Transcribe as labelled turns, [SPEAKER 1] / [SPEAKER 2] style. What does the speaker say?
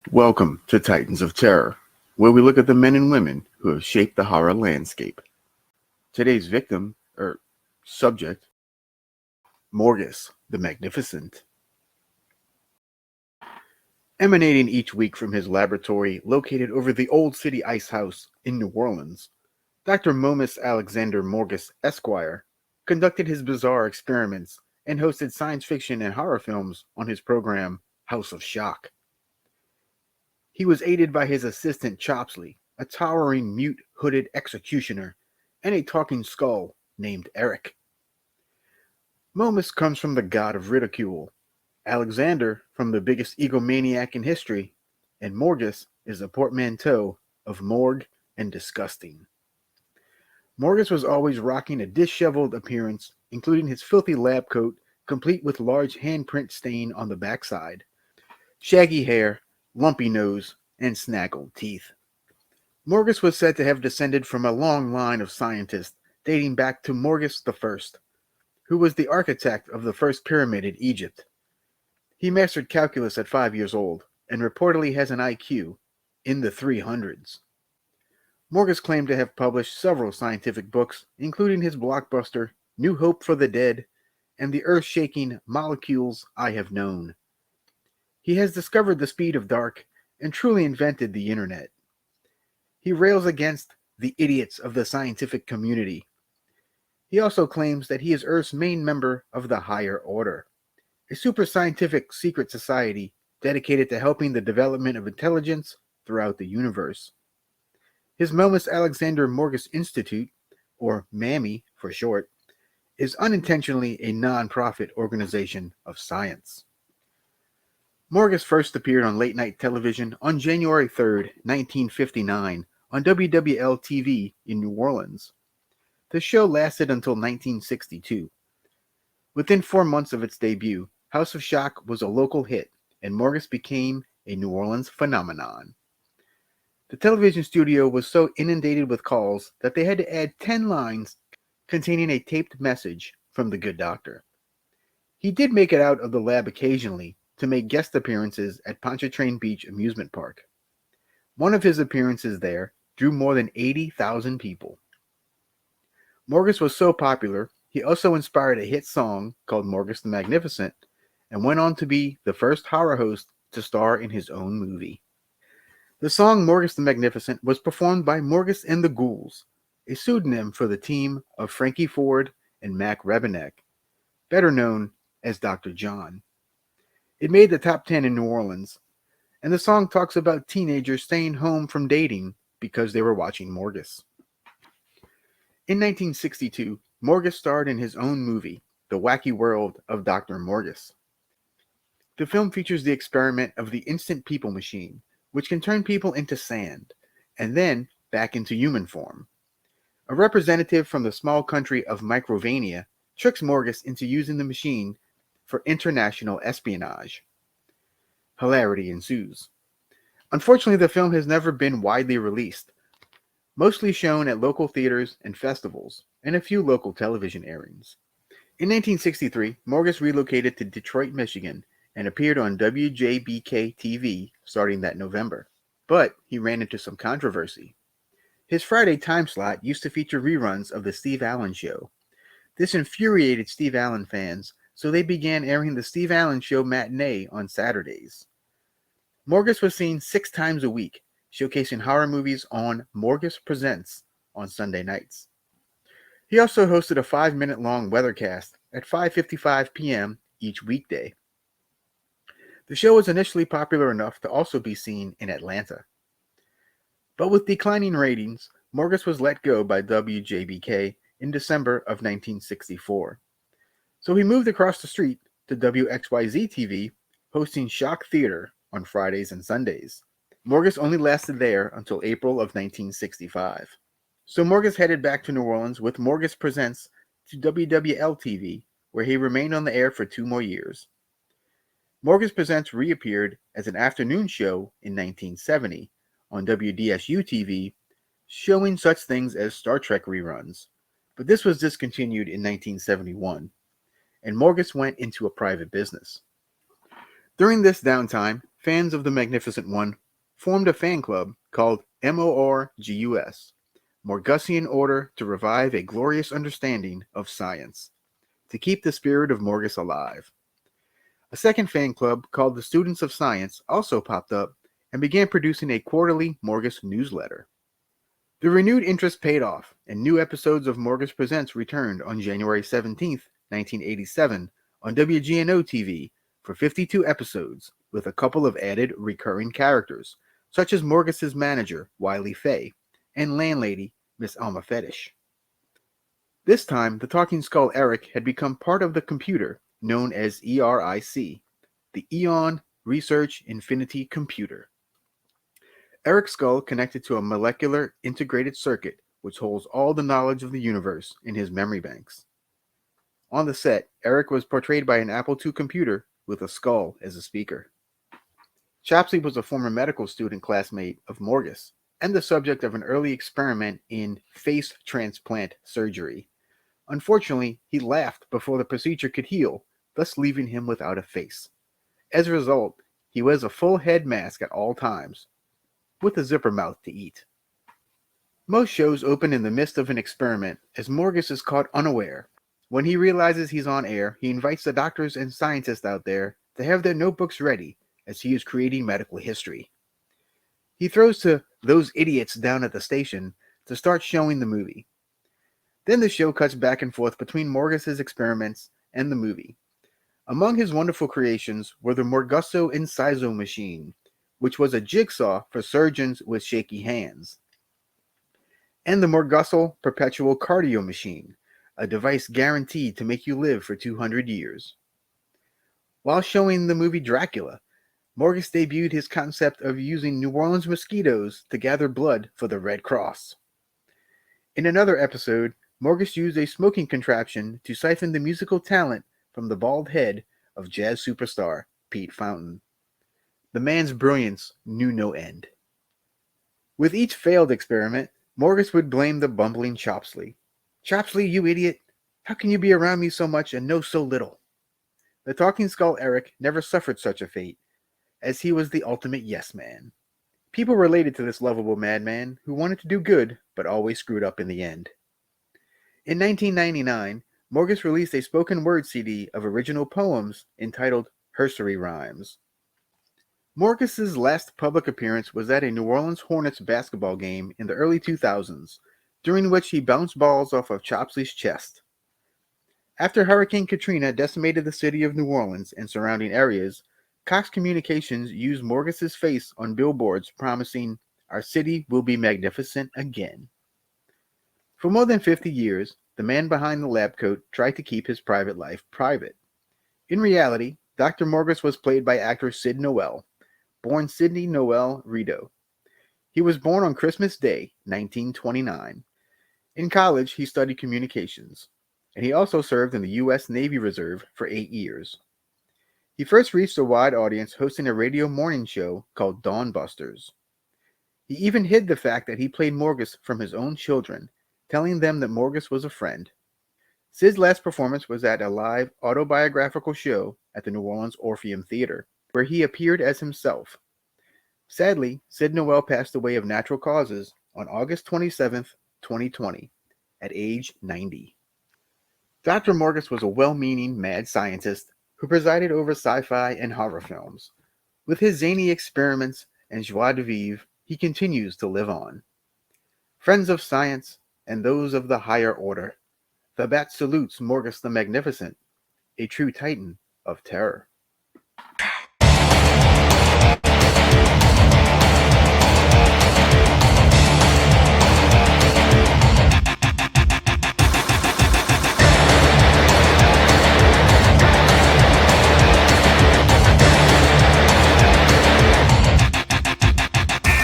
[SPEAKER 1] Welcome to Titans of Terror, where we look at the men and women who have shaped the horror landscape. Today's victim, or subject, Morgus the Magnificent. Emanating each week from his laboratory located over the Old City Ice House in New Orleans, Dr. Momus Alexander Morgus, Esquire, conducted his bizarre experiments and hosted science fiction and horror films on his program House of Shock. He was aided by his assistant Chopsley, a towering mute-hooded executioner, and a talking skull named Eric. Momus comes from the god of ridicule, Alexander from the biggest egomaniac in history, and Morgus is a portmanteau of morgue and disgusting. Morgus was always rocking a disheveled appearance, including his filthy lab coat, complete with large handprint stain on the backside, shaggy hair, lumpy nose, and snaggled teeth. Morgus was said to have descended from a long line of scientists dating back to Morgus I, who was the architect of the first pyramid in Egypt. He mastered calculus at 5 years old and reportedly has an IQ in the 300s. Morgus claimed to have published several scientific books, including his blockbuster New Hope for the Dead and the earth-shaking Molecules I Have Known. He has discovered the speed of dark and truly invented the internet. He rails against the idiots of the scientific community. He also claims that he is Earth's main member of the Higher Order, a super scientific secret society dedicated to helping the development of intelligence throughout the universe. His Momus Alexander Morgus Institute, or M.A.M.I for short, is unintentionally a non-profit organization of science. Morgus first appeared on late-night television on January 3, 1959, on WWL-TV in New Orleans. The show lasted until 1962. Within 4 months of its debut, House of Shock was a local hit, and Morgus became a New Orleans phenomenon. The television studio was so inundated with calls that they had to add 10 lines containing a taped message from the good doctor. He did make it out of the lab occasionally to make guest appearances at Pontchartrain Beach Amusement Park. One of his appearances there drew more than 80,000 people. Morgus was so popular, he also inspired a hit song called Morgus the Magnificent and went on to be the first horror host to star in his own movie. The song Morgus the Magnificent was performed by Morgus and the Ghouls, a pseudonym for the team of Frankie Ford and Mac Rebennack, better known as Dr. John. It made the top 10 in New Orleans, and the song talks about teenagers staying home from dating because they were watching Morgus. In 1962, Morgus starred in his own movie, The Wacky World of Dr. Morgus. The film features the experiment of the instant people machine, which can turn people into sand, and then back into human form. A representative from the small country of Microvania tricks Morgus into using the machine for international espionage. Hilarity ensues. Unfortunately, the film has never been widely released, mostly shown at local theaters and festivals, and a few local television airings. In 1963, Morgus relocated to Detroit, Michigan, and appeared on WJBK-TV starting that November. But he ran into some controversy. His Friday time slot used to feature reruns of The Steve Allen Show. This infuriated Steve Allen fans, so they began airing The Steve Allen Show matinee on Saturdays. Morgus was seen 6 times a week, showcasing horror movies on Morgus Presents on Sunday nights. He also hosted a 5-minute-long weathercast at 5:55 p.m. each weekday. The show was initially popular enough to also be seen in Atlanta. But with declining ratings, Morgus was let go by WJBK in December of 1964. So he moved across the street to WXYZ-TV, hosting Shock Theater on Fridays and Sundays. Morgus only lasted there until April of 1965. So Morgus headed back to New Orleans with Morgus Presents to WWL-TV, where he remained on the air for 2 more years. Morgus Presents reappeared as an afternoon show in 1970 on WDSU-TV, showing such things as Star Trek reruns, but this was discontinued in 1971, and Morgus went into a private business. During this downtime, fans of the Magnificent One formed a fan club called MORGUS, Morgusian Order to Revive a Glorious Understanding of Science, to keep the spirit of Morgus alive. A second fan club called the Students of Science also popped up and began producing a quarterly Morgus newsletter. The renewed interest paid off, and new episodes of Morgus Presents returned on January 17, 1987, on WGNO TV for 52 episodes, with a couple of added recurring characters, such as Morgus's manager, Wiley Fay, and landlady, Miss Alma Fetish. This time, the talking skull E.R.I.C had become part of the computer known as E.R.I.C, the Eon Research Infinity Computer. E.R.I.C's skull connected to a molecular integrated circuit which holds all the knowledge of the universe in his memory banks. On the set, E.R.I.C was portrayed by an Apple II computer with a skull as a speaker. Chopsley was a former medical student classmate of Morgus and the subject of an early experiment in face transplant surgery. Unfortunately, he laughed before the procedure could heal, thus leaving him without a face. As a result, he wears a full head mask at all times, with a zipper mouth to eat. Most shows open in the midst of an experiment, as Morgus is caught unaware. When he realizes he's on air, he invites the doctors and scientists out there to have their notebooks ready, as he is creating medical history. He throws to those idiots down at the station to start showing the movie. Then the show cuts back and forth between Morgus's experiments and the movie. Among his wonderful creations were the Morguso Inciso machine, which was a jigsaw for surgeons with shaky hands, and the Morguso Perpetual Cardio Machine, a device guaranteed to make you live for 200 years. While showing the movie Dracula, Morgus debuted his concept of using New Orleans mosquitoes to gather blood for the Red Cross. In another episode, Morgus used a smoking contraption to siphon the musical talent from the bald head of jazz superstar Pete Fountain. The man's brilliance knew no end. With each failed experiment, Morgus would blame the bumbling Chopsley. "Chopsley, you idiot! How can you be around me so much and know so little?" The talking skull E.R.I.C never suffered such a fate, as he was the ultimate yes man. People related to this lovable madman who wanted to do good but always screwed up in the end. In 1999, Morgus released a spoken word CD of original poems entitled Herstory Rhymes. Morgus's last public appearance was at a New Orleans Hornets basketball game in the early 2000s, during which he bounced balls off of Chopsley's chest. After Hurricane Katrina decimated the city of New Orleans and surrounding areas, Cox Communications used Morgus's face on billboards promising, "Our city will be magnificent again." For more than 50 years, the man behind the lab coat tried to keep his private life private. In reality, Dr. Morgus was played by actor Sid Noel, born Sidney Noel Rideau. He was born on Christmas Day, 1929. In college, he studied communications, and he also served in the U.S. Navy Reserve for 8 years. He first reached a wide audience hosting a radio morning show called Dawn Busters. He even hid the fact that he played Morgus from his own children, telling them that Morgus was a friend. Sid's last performance was at a live autobiographical show at the New Orleans Orpheum Theater, where he appeared as himself. Sadly, Sid Noel passed away of natural causes on August 27, 2020, at age 90. Dr. Morgus was a well-meaning mad scientist who presided over sci-fi and horror films. With his zany experiments and joie de vivre, he continues to live on. Friends of science and those of the higher order, the bat salutes Morgus the Magnificent, a true titan of terror.